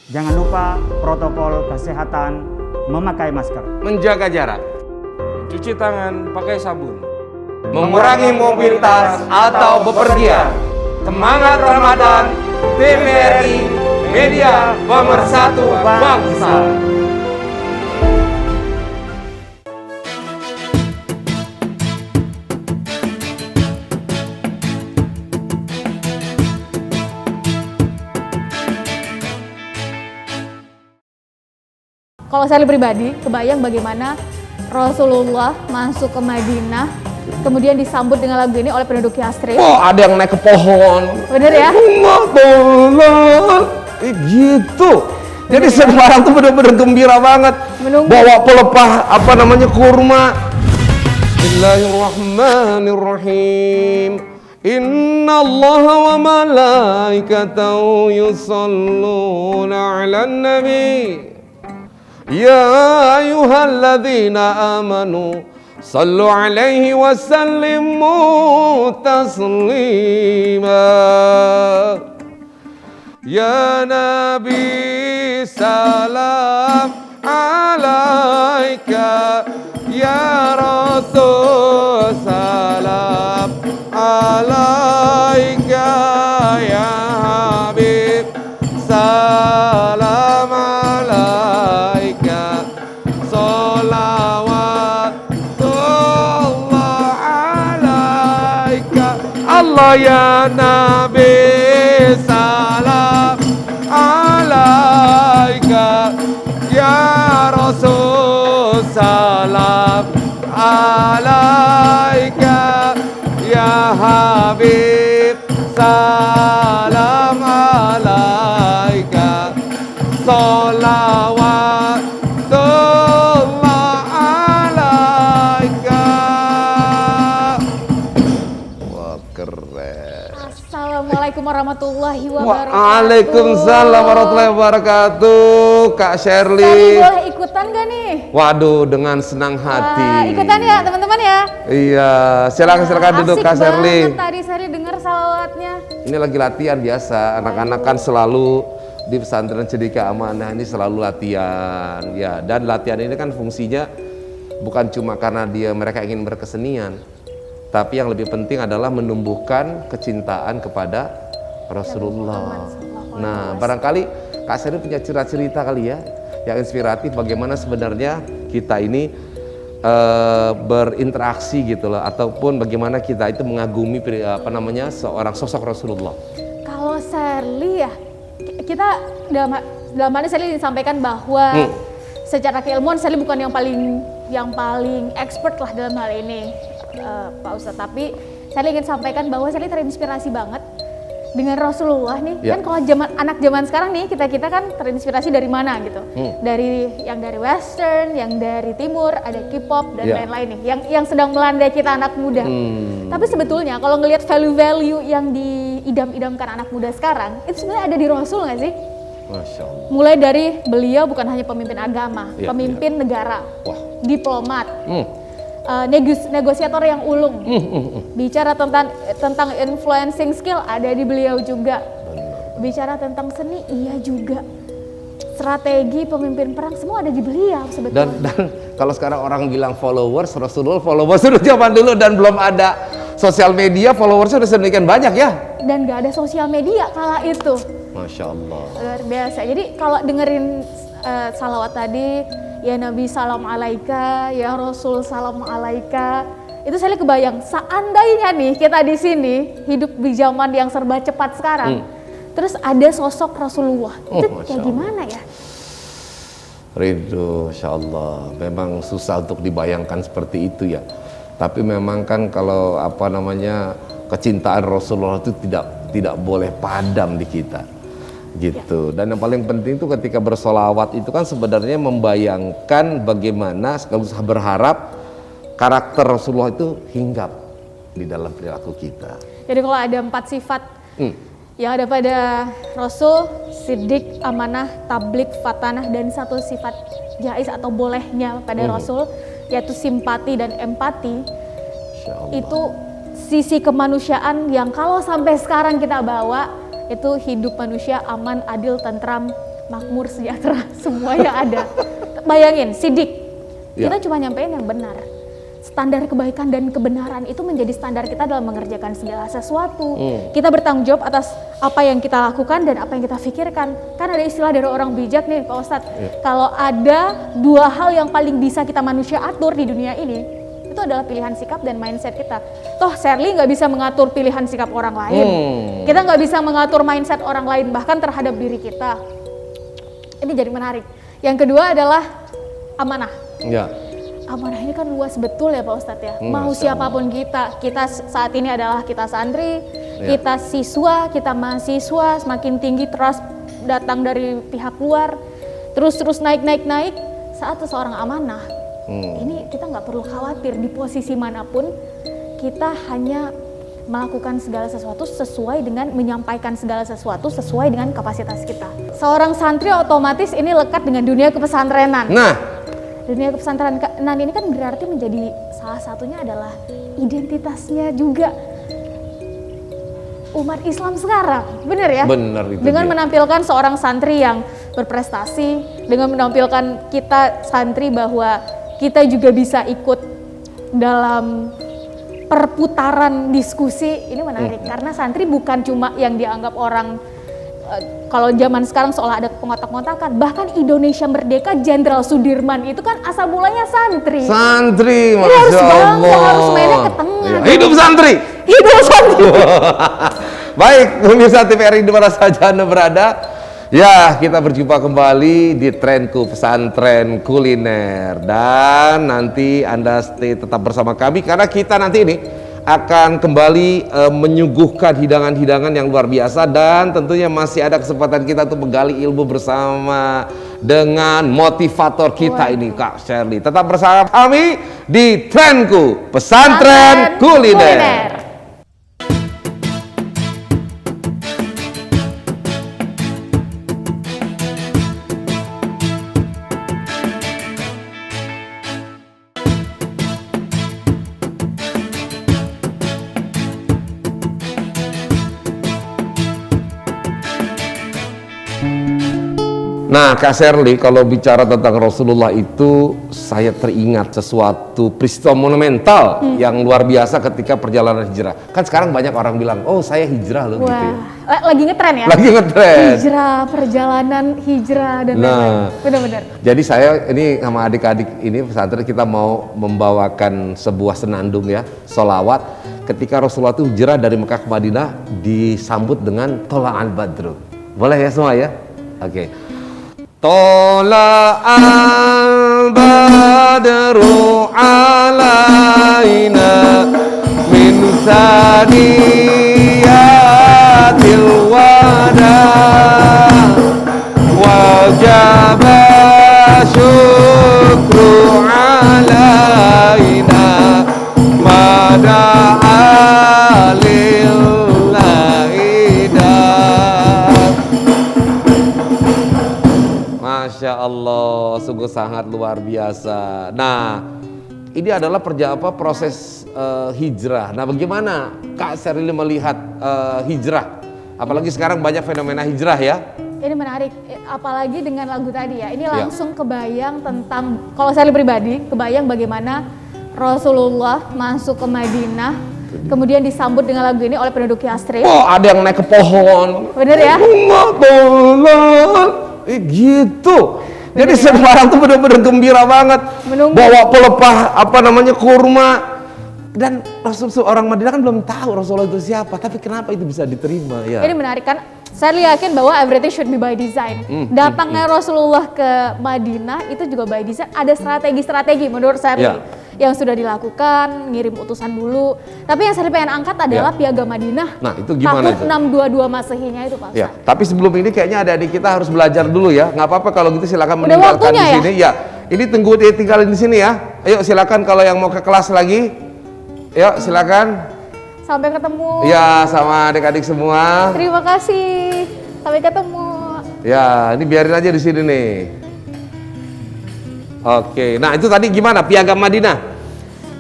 Jangan lupa protokol kesehatan, memakai masker, menjaga jarak, cuci tangan pakai sabun, mengurangi mobilitas atau bepergian. Semangat Ramadan, TVRI, media pemersatu bangsa. Kalau saya pribadi, kebayang bagaimana Rasulullah masuk ke Madinah, kemudian disambut dengan lagu ini oleh penduduk Yathrib. Oh, ada yang naik ke pohon. Bener ya? Gitu. Jadi semua orang tuh benar-benar gembira banget. Menunggu. Bawa pelepah kurma. Bismillahirrahmanirrahim. Inna Allah wa malaikatahu yusalluna 'alan nabi. Ya ayyuhalladzina amanu sallu 'alaihi wa sallimu taslima. Ya Nabi salam alaika, ya Rasul salam alaika, ya Habib salam alaika, salawatullah alaika. Allah ya Nabi salam alaika, ya Rasul salam alaika, ya Habib salam alaika, salawatullah alaika. Wah, keren. Assalamualaikum warahmatullahi wabarakatuh. Waalaikumsalam warahmatullahi wabarakatuh. Kak Tadi Shirley. boleh ikutan gak nih? Waduh, dengan senang hati. Wah, ikutan ya teman-teman ya. Iya, silakan duduk Kak Shirley. Asik banget tadi saya dengar salawatnya. Ini lagi latihan biasa. Anak-anak kan selalu di pesantren Cendekia Amanah ini selalu latihan. Ya, dan latihan ini kan fungsinya bukan cuma karena mereka ingin berkesenian, tapi yang lebih penting adalah menumbuhkan kecintaan kepada Rasulullah. Nah, barangkali Kak Shirley punya cerita kali ya yang inspiratif bagaimana sebenarnya kita ini berinteraksi gitu loh, ataupun bagaimana kita itu mengagumi seorang sosok Rasulullah. Kalau Shirley ya, kita dalam hal ini Shirley disampaikan bahwa secara keilmuan Shirley bukan yang paling expert lah dalam hal ini, Pak Ustadz. Tapi Shirley ingin sampaikan bahwa Shirley terinspirasi banget dengan Rasulullah nih. Ya. Kan kalau anak zaman sekarang nih, kita kan terinspirasi dari mana gitu? Dari western, yang dari timur, ada K-pop dan lain-lain nih, yang sedang melanda kita anak muda. Tapi sebetulnya kalau ngelihat value-value yang diidam-idamkan anak muda sekarang, itu sebenarnya ada di Rasul nggak sih? Masya Allah. Mulai dari beliau bukan hanya pemimpin agama, pemimpin negara, diplomat, negosiator yang ulung, bicara tentang influencing skill ada di beliau juga, bicara tentang seni iya juga, strategi pemimpin perang semua ada di beliau sebetulnya. Dan kalau sekarang orang bilang followers, Rasulullah followers sudah zaman dulu dan belum ada sosial media, followers sudah sedemikian banyak ya. Dan gak ada sosial media kala itu. Masya Allah. Luar biasa. Jadi kalau dengerin salawat tadi, ya Nabi salam alaika, ya Rasul salam alaika, itu saya kebayang seandainya nih kita di sini hidup di zaman yang serba cepat sekarang, terus ada sosok Rasulullah, itu kayak gimana ya? Ridho, Masya Allah. Memang susah untuk dibayangkan seperti itu ya. Tapi memang kan kalau kecintaan Rasulullah itu tidak boleh padam di kita. Gitu. Dan yang paling penting itu ketika bersolawat itu kan sebenarnya membayangkan bagaimana sekaligus berharap karakter Rasulullah itu hinggap di dalam perilaku kita. Jadi kalau ada 4 sifat yang ada pada Rasul, Siddiq, amanah, tablik, fatanah, dan 1 sifat jaiz atau bolehnya pada Rasul, yaitu simpati dan empati. Itu sisi kemanusiaan yang kalau sampai sekarang kita bawa, itu hidup manusia aman, adil, tentram, makmur, sejahtera, semua yang ada. Bayangin, sidik, Ya. kita cuma nyampein yang benar. Standar kebaikan dan kebenaran itu menjadi standar kita dalam mengerjakan segala sesuatu. Kita bertanggung jawab atas apa yang kita lakukan dan apa yang kita pikirkan. Kan ada istilah dari orang bijak nih Pak Ustadz, kalau ada dua hal yang paling bisa kita manusia atur di dunia ini, itu adalah pilihan sikap dan mindset kita. Toh Sherly nggak bisa mengatur pilihan sikap orang lain, kita nggak bisa mengatur mindset orang lain bahkan terhadap diri kita. Ini jadi menarik. Yang kedua adalah amanah. Ya. Amanah ini kan luas betul ya Pak Ustadz ya. Mau Masya siapapun kita saat ini adalah kita santri, Ya. kita siswa, kita mahasiswa, semakin tinggi trust datang dari pihak luar, terus naik. Saat seseorang amanah, ini kita nggak perlu khawatir di posisi manapun, kita hanya melakukan segala sesuatu sesuai dengan menyampaikan segala sesuatu sesuai dengan kapasitas kita. Seorang santri otomatis ini lekat dengan dunia kepesantrenan. Nah, Dunia kepesantrenan ini kan berarti menjadi salah satunya adalah identitasnya juga umat Islam sekarang, bener ya? Bener itu Dengan dia. menampilkan seorang santri yang berprestasi, dengan menampilkan kita santri bahwa kita juga bisa ikut dalam perputaran diskusi, ini menarik karena santri bukan cuma yang dianggap orang kalau zaman sekarang seolah ada pengotak-ngotakan, bahkan Indonesia Merdeka Jenderal Sudirman itu kan asal mulanya santri. santri, Ini harus Masya bangga, Allah. harus mainnya ke tengah. Iya. Hidup santri. Hidup santri. Baik, pemirsa TVRI di mana saja Anda berada. Ya, kita berjumpa kembali di Trenku Pesantren Kuliner. Dan nanti Anda stay tetap bersama kami karena kita nanti ini akan kembali menyuguhkan hidangan-hidangan yang luar biasa dan tentunya masih ada kesempatan kita untuk menggali ilmu bersama dengan motivator kita ini Kak Sherly. Tetap bersama kami di Trenku Pesantren Kuliner. Nah, Kak Sherly, kalau bicara tentang Rasulullah itu, saya teringat sesuatu peristiwa monumental yang luar biasa ketika perjalanan hijrah. Kan sekarang banyak orang bilang, oh saya hijrah loh gitu ya. Wah, lagi ngetren ya? Lagi ngetren. Hijrah, perjalanan hijrah dan lain-lain. Benar-benar. Jadi saya ini sama adik-adik ini pesantren kita mau membawakan sebuah senandung ya, sholawat. Ketika Rasulullah itu hijrah dari Mekah ke Madinah disambut dengan Tola'al Badru. Boleh ya semua ya? Oke. Tola'al badru alaina min saniyatil wada wajaba syukru alaina mada'a lillahi dar. Masya Allah, sungguh sangat luar biasa. Nah, ini adalah proses hijrah. Nah, bagaimana Kak Sherly melihat hijrah? Apalagi sekarang banyak fenomena hijrah ya. Ini menarik, apalagi dengan lagu tadi ya. Ini langsung kebayang tentang, kalau saya pribadi, kebayang bagaimana Rasulullah masuk ke Madinah, kemudian disambut dengan lagu ini oleh penduduk Yathrib. Oh, ada yang naik ke pohon. Bener ya? Gitu. Jadi semua orang tuh benar-benar gembira banget. Menunggu. Bawa pelepah kurma. Dan orang Madinah kan belum tahu Rasulullah itu siapa, tapi kenapa itu bisa diterima ya? Ini menarik kan? Saya yakin bahwa everything should be by design. Datangnya Rasulullah ke Madinah itu juga by design. Ada strategi menurut saya yang sudah dilakukan, ngirim utusan dulu. Tapi yang saya pengen angkat adalah Piagam Madinah. Nah, itu gimana itu? Tahun 622 Masehinya itu Pak. Ya, tapi sebelum ini kayaknya adik-adik kita harus belajar dulu ya. Nggak apa-apa kalau gitu silakan Udah meninggalkan di waktunya sini. Ya, ini tinggalin di sini ya. Ayo silakan kalau yang mau ke kelas lagi. Yuk silakan. Sampai ketemu. Ya, sama adik-adik semua. Terima kasih. Sampai ketemu. Ya, ini biarin aja di sini nih. Oke, nah itu tadi gimana Piagam Madinah?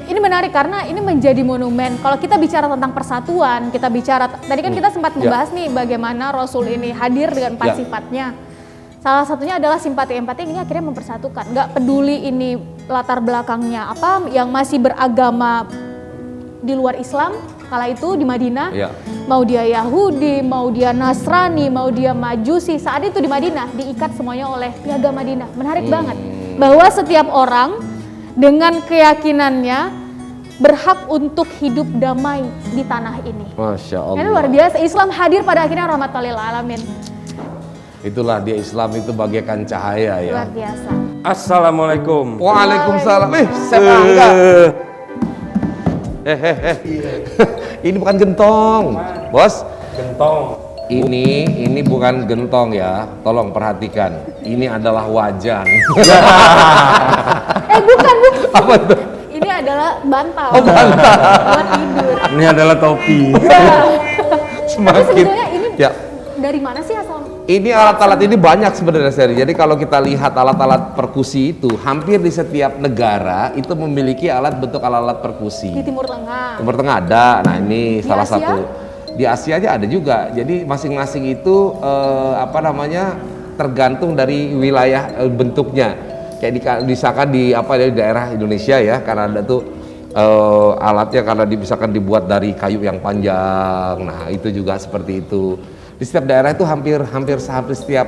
Ini menarik karena ini menjadi monumen. Kalau kita bicara tentang persatuan, kita bicara tadi kan kita sempat membahas nih bagaimana Rasul ini hadir dengan empat sifatnya. Salah satunya adalah simpati empati yang ini akhirnya mempersatukan. Nggak peduli ini latar belakangnya apa, yang masih beragama di luar Islam kala itu di Madinah, Ya. mau dia Yahudi, mau dia Nasrani, mau dia Majusi, saat itu di Madinah diikat semuanya oleh piagam Madinah. Menarik banget bahwa setiap orang dengan keyakinannya berhak untuk hidup damai di tanah ini. Masya Allah. Ini luar biasa, Islam hadir pada akhirnya rahmatan lil alamin. Itulah dia, Islam itu bagaikan cahaya ya. Luar biasa. Assalamualaikum. Waalaikumsalam. Chef Angga. Ini bukan gentong, bos. Gentong. Ini bukan gentong ya. Tolong perhatikan. Ini adalah wajan. Bukan. Apa itu? Ini adalah bantal. Oh, bantal. Buat tidur. Ini adalah topi. Tapi Semakin. sebetulnya ini Ya. dari mana sih asal? Ini alat-alat ini banyak sebenarnya seri. Jadi kalau kita lihat alat-alat perkusi itu hampir di setiap negara itu memiliki alat bentuk alat-alat perkusi. Di Timur Tengah. Timur Tengah ada. Nah ini Di salah Asia? satu. Di Asia aja ada juga. Jadi masing-masing itu tergantung dari wilayah bentuknya. Kayak misalkan di daerah Indonesia ya, karena ada tuh alatnya karena misalkan dibuat dari kayu yang panjang. Nah itu juga seperti itu. Di setiap daerah itu hampir setiap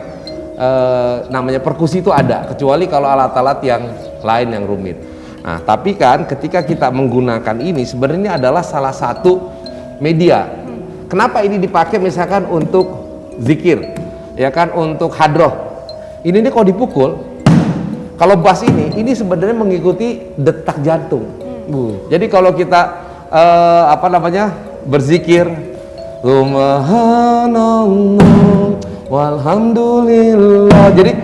namanya perkusi itu ada, kecuali kalau alat-alat yang lain yang rumit. Nah, tapi kan ketika kita menggunakan ini sebenarnya adalah salah satu media. Kenapa ini dipakai misalkan untuk zikir, ya kan, untuk hadroh. Ini nih kalau dipukul, kalau bass ini sebenarnya mengikuti detak jantung. Jadi kalau kita berzikir, Subhanallah walhamdulillah. Jadi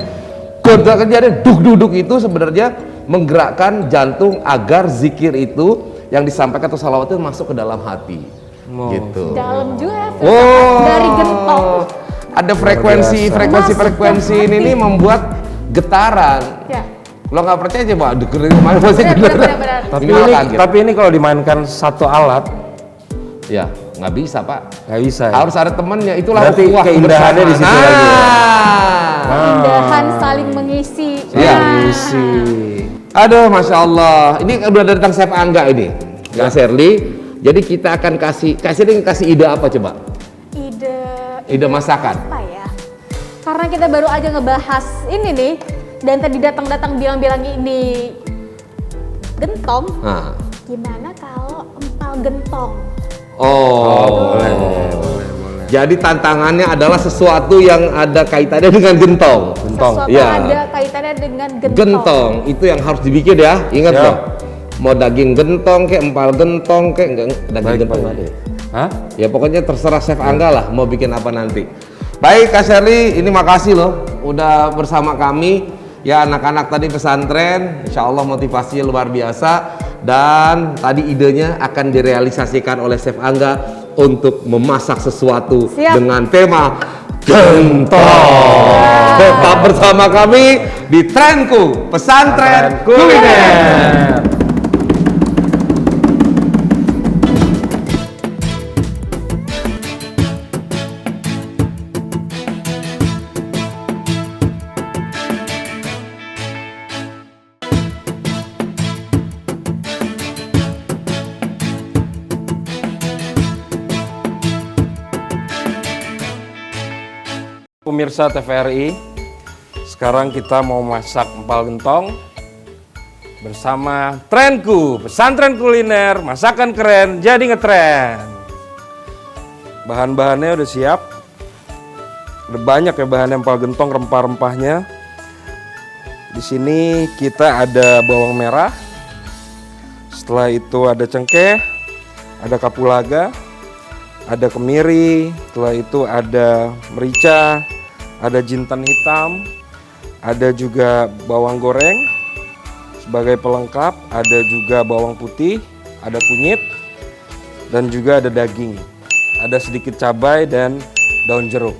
kejadian duk-duk itu sebenarnya menggerakkan jantung agar zikir itu yang disampaikan atau salawat itu masuk ke dalam hati. Gitu. Dalam juga Oh, dari gentong. ada frekuensi ini nih membuat getaran. Ya. Lo nggak percaya coba dengerin kemana masih Benar. Tapi ini kalau dimainkan satu alat, ya nggak bisa pak. nggak bisa. Ya? Harus ada temennya. Itulah Berarti ukhuwah keindahannya di situ bersama. lagi ya? Keindahan saling mengisi. Iya. Nah. Isi. Aduh, masya Allah. Ini udah datang Chef Angga ini, Kak Sherly. Jadi kita akan kasih ide apa coba? Ide masakan. Apa ya? Karena kita baru aja ngebahas ini nih, dan tadi datang bilang ini gentong. Nah. Gimana kalau empal gentong? Boleh. Jadi tantangannya adalah sesuatu yang ada kaitannya dengan gentong. Sesuatu Ya. ada kaitannya dengan gentong. Gentong itu yang harus dibikin ya. Ingat Ya. loh. Mau daging gentong kayak empal gentong kayak enggak daging gentong ada ya? Hah? Ya pokoknya terserah Chef Angga lah mau bikin apa nanti. Baik Kak Sherly, ini makasih loh udah bersama kami. Ya anak-anak tadi pesantren, insya Allah motivasinya luar biasa. Dan tadi idenya akan direalisasikan oleh Chef Angga untuk memasak sesuatu dengan tema gentong. Tetap bersama kami di Trenku Pesantren Kuliner. Pemirsa TVRI, sekarang kita mau masak empal gentong bersama Trenku, pesantren kuliner, masakan keren jadi ngetren. Bahan-bahannya udah siap, udah banyak ya bahan empal gentong, rempah-rempahnya. Di sini kita ada bawang merah, setelah itu ada cengkeh, ada kapulaga, ada kemiri, setelah itu ada merica, ada jintan hitam, ada juga bawang goreng sebagai pelengkap, ada juga bawang putih, ada kunyit, dan juga ada daging. Ada sedikit cabai dan daun jeruk.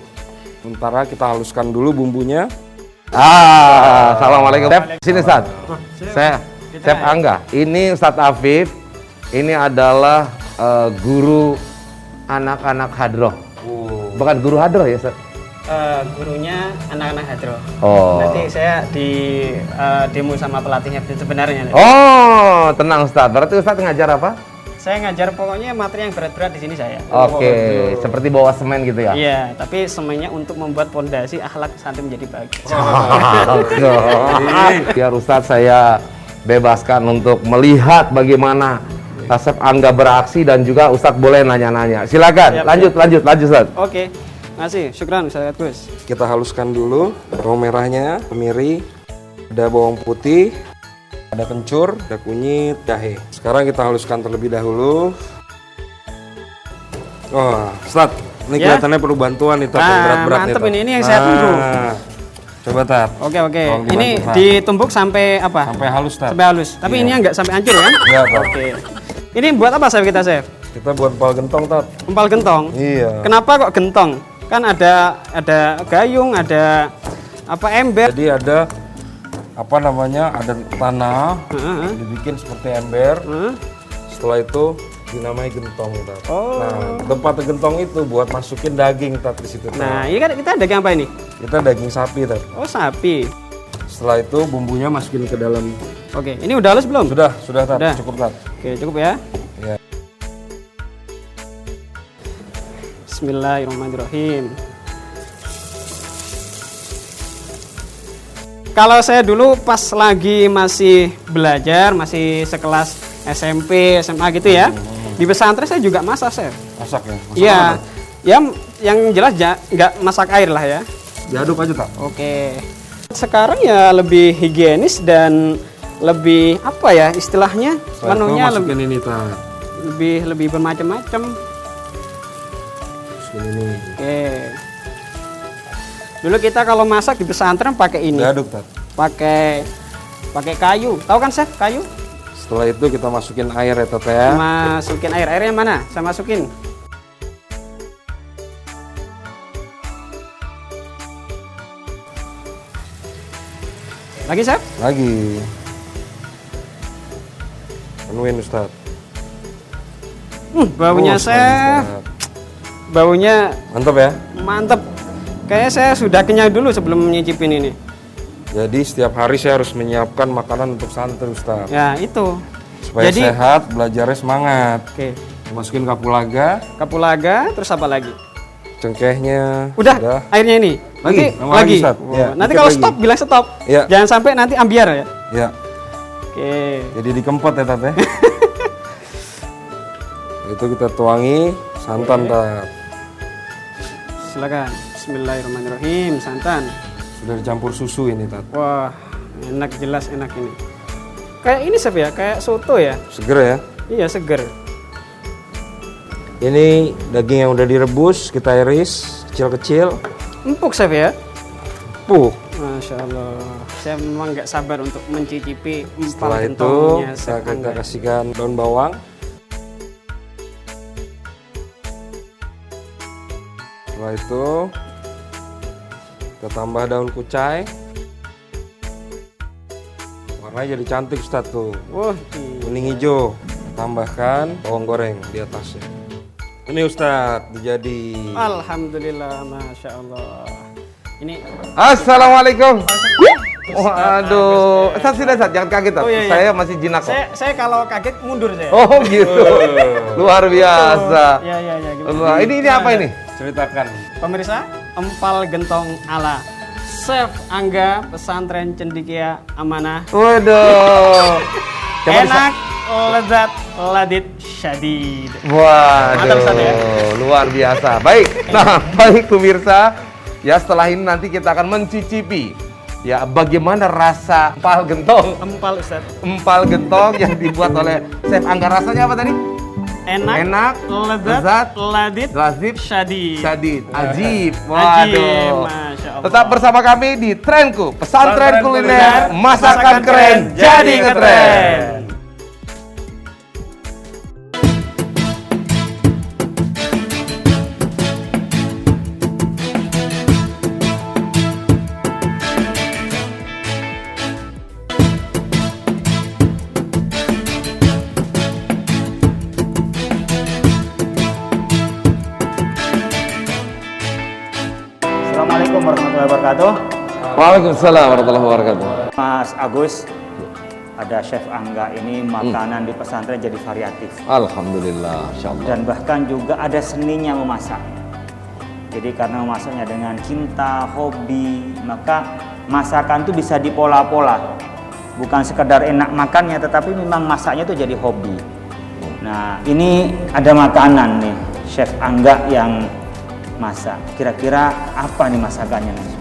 Sementara kita haluskan dulu bumbunya. Assalamualaikum. Sini Ustaz. Saya Chef Angga. Ini Ustaz Afif. Ini adalah guru anak-anak hadroh. Bukan guru hadroh ya Ustaz? gurunya anak-anak hadroh. Oh. Nanti saya demo sama pelatihnya sebenarnya. Oh, tenang Ustadz. Berarti Ustadz ngajar apa? Saya ngajar pokoknya materi yang berat-berat di sini saya. Oke, seperti bawa semen gitu ya? Iya, tapi semuanya untuk membuat pondasi akhlak santri menjadi bagus. Biar Ustadz saya bebaskan untuk melihat bagaimana Chef Angga beraksi dan juga Ustadz boleh nanya-nanya. Silakan, Siap, lanjut Ustadz. Oke, makasih. Syukran Ustaz Gus. Kita haluskan dulu bawang merahnya, kemiri, ada bawang putih, ada kencur, ada kunyit, jahe. Sekarang kita haluskan terlebih dahulu. Oh, Ustaz, ini Ya. kelihatannya perlu bantuan nih, Tat, yang Nah, berat-berat nih, mantep Tat. ini yang saya tunggu. Coba, Tat. Oke. Tolong dibantu, Ini Tat. ditumbuk sampai apa? Sampai halus, Tat. Sampai halus. Tapi Iya. ini enggak sampai hancur kan? Enggak, Tat. Oke. Ini buat apa chef kita, chef? Kita buat empal gentong, Tat. Empal gentong. Iya. Kenapa kok gentong? Kan ada gayung, ada apa ember. Jadi ada apa namanya? Ada tanah, Heeh. dibikin seperti ember. Heeh. Setelah itu dinamai gentong, Tat. Oh. Nah, tempat gentong itu buat masukin daging, Tat, di situ, Tat. Nah, ini kan kita daging apa ini? Kita daging sapi, Tat. Oh, sapi. Setelah itu bumbunya masukin ke dalam. Oke, ini udah halus belum? Sudah, Tat. Sudah. Cukup, Tat. Oke, cukup ya. Ya. Bismillahirrahmanirrahim. Kalau saya dulu pas lagi masih belajar, masih sekelas SMP, SMA gitu ya, di pesantren saya juga masak, chef. Masak ya? Masak Iya, apa, Tat? ya yang jelas nggak masak air lah ya. Diaduk aja, Tat. Oke. Sekarang ya lebih higienis dan lebih apa ya istilahnya Setelah itu menunya masukin ini, Tat. lebih bermacam-macam. Masukin ini. Oke. Dulu kita kalau masak di pesantren pakai ini. Diaduk, Tat. Pakai kayu. Tahu kan, chef? Kayu? Setelah itu kita masukin air ya, Tat ya. Masukin air. Airnya mana? Saya masukin. Lagi, chef? Lagi. Penuhin, Ustaz. Baunya, Oh, chef. Ustaz. Baunya Mantap ya. mantep. Kayaknya saya sudah kenyang dulu sebelum menyicipin ini. Jadi setiap hari saya harus menyiapkan makanan untuk santri, Ustaz. Ya, itu. Supaya Jadi- sehat, belajarnya semangat. Oke. Masukin kapulaga, Kapulaga, terus apa lagi? cengkehnya. Udah, airnya ini. Lagi, Nanti tambah lagi, Ustaz. Oh, Ya, nanti dikit kalau lagi. stop bilang stop. Ya. Jangan sampai nanti ambiar ya. Ya, Oke. jadi dikempot ya, Tat ya. Itu kita tuangi santan, Tat. Silakan. Bismillahirrahmanirrahim. Santan. Sudah dicampur susu ini, Tat. Wah, enak, jelas enak ini. Kayak ini chef ya, kayak soto ya. Seger ya. Iya, seger. Ini daging yang udah direbus, kita iris kecil-kecil. Empuk chef ya. Puh. Masya Allah. Saya memang nggak sabar untuk mencicipi empal Setelah itu gentongnya kita, chef kita Angga. kasihkan daun bawang. Setelah itu kita tambah daun kucai. Warnanya jadi cantik, Ustaz tuh. Wah, Kuning hijau. Tambahkan bawang goreng di atasnya. Ini Ustaz, jadi. alhamdulillah, masya Allah. Ini Assalamualaikum. Waduh, Ustaz sudah Ustaz, jangan kaget Ustaz. Oh, iya, iya. Saya masih jinak kok. saya kalau kaget mundur saya. Oh gitu, luar biasa. Ya, ya, ya. Wah, ini apa ini? Ceritakan. Pemirsa, empal gentong ala Chef Angga Pesantren Cendekia Amanah. Waduh. Coba Enak, lezat, ladid, syadid. Mantap, Ustaz, ya. Waduh, luar biasa. Baik, nah baik pemirsa, ya setelah ini nanti kita akan mencicipi ya bagaimana rasa empal gentong. Empal, Ustaz. Empal gentong yang dibuat oleh Chef Angga. Rasanya apa tadi? Enak, lezat, lezat, ladid, lazib, syadid. syadid, ajib. Ajib, Waduh. Masya Allah. Tetap bersama kami di Trenku, pesantren Pesantren kuliner, kuliner, masakan masakan keren, keren, jadi jadi keren. keren. Assalamualaikum wabarakatuh. Waalaikumsalam warahmatullahi wabarakatuh. Mas Agus, ada Chef Angga ini makanan di pesantren jadi variatif. Alhamdulillah, insyaallah. Dan bahkan juga ada seninya memasak. Jadi karena memasaknya dengan cinta, hobi, maka masakan itu bisa dipola-pola. Bukan sekedar enak makannya, tetapi memang masaknya itu jadi hobi. Nah, ini ada makanan nih, Chef Angga yang masak. Kira-kira apa nih masakannya nih?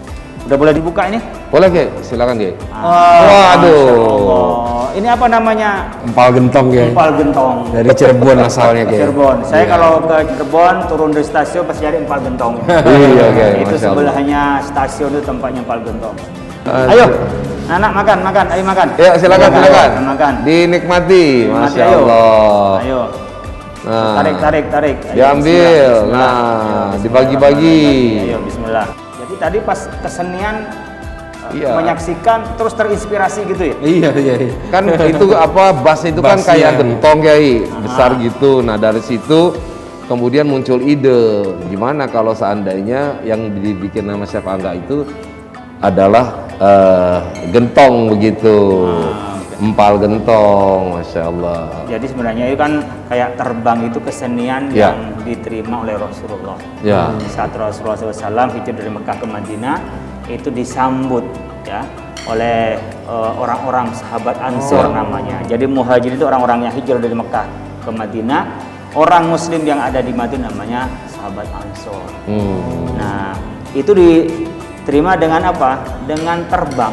Udah boleh dibuka ini? Boleh, Ge? Silakan, Ge. Waduh. Ini apa namanya? Empal gentong ya. Empal gentong. Dari Cirebon asalnya kayak. Cirebon. Saya kalau ke Cirebon turun dari stasiun pasti cari empal gentong. Iya, oke. Itu Masya Allah. sebelahnya stasiun itu tempatnya empal gentong. Ayo, anak makan, ayo makan. Ya, silakan. Makan. Dinikmati, Nikmati, Masya ayo. Allah. Ayo. Nah, Tarik. Ayo, diambil. bismillah. Nah, Ayo, dibagi-bagi. Ayo, bismillah. Jadi tadi pas kesenian Iya. menyaksikan terus terinspirasi gitu ya? Iya. Kan itu apa, bass itu kan Bassnya. kayak gentong, Kiai, besar gitu. Nah, dari situ kemudian muncul ide, gimana kalau seandainya yang dibikin nama Chef Angga itu adalah gentong begitu. Empal gentong, Masya Allah. Jadi sebenarnya itu kan kayak terbang itu kesenian Ya. yang diterima oleh Rasulullah. Ya. Saat Rasulullah SAW hijrah dari Mekah ke Madinah, itu disambut ya oleh orang-orang sahabat Ansor namanya. Jadi muhajir itu orang-orang yang hijrah dari Mekah ke Madinah. Orang Muslim yang ada di Madinah namanya sahabat Ansor. Nah, itu diterima dengan apa? Dengan terbang.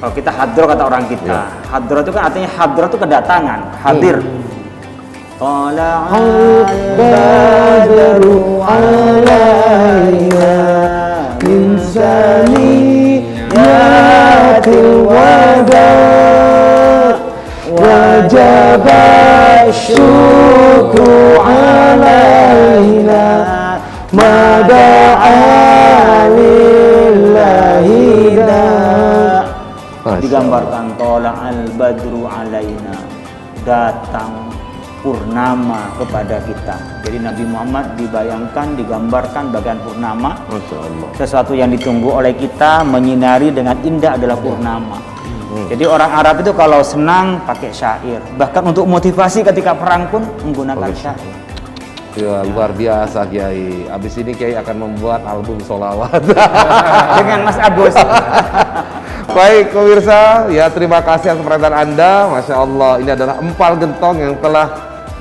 Kalau kita hadro kata orang kita, hadro itu kan artinya hadro itu kedatangan, hadir. Tala'al badru alaina min saniyatil wada wajaba syukru alaina mada'a lillahi da. Digambarkan tola'al badru alaina, datang purnama kepada kita. Jadi Nabi Muhammad dibayangkan, digambarkan bagian purnama. Masya Allah. Sesuatu yang ditunggu oleh kita menyinari dengan indah adalah purnama. Jadi orang Arab itu kalau senang pakai syair. Bahkan untuk motivasi ketika perang pun menggunakan syair. Ya, luar biasa, Kiai. Abis ini Kiai akan membuat album sholawat. Dengan Mas Agus. Baik pemirsa, ya terima kasih atas perhatian Anda. Masya Allah, ini adalah empal gentong yang telah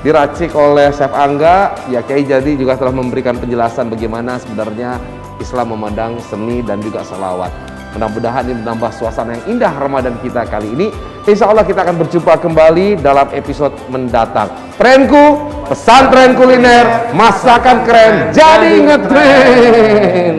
diracik oleh Chef Angga. Ya, Kiai jadi juga telah memberikan penjelasan bagaimana sebenarnya Islam memandang seni dan juga sholawat. Mudah-mudahan ini menambah suasana yang indah Ramadan kita kali ini. Insya Allah kita akan berjumpa kembali dalam episode mendatang. Trenku, pesantren kuliner, masakan keren, jadi ngetren.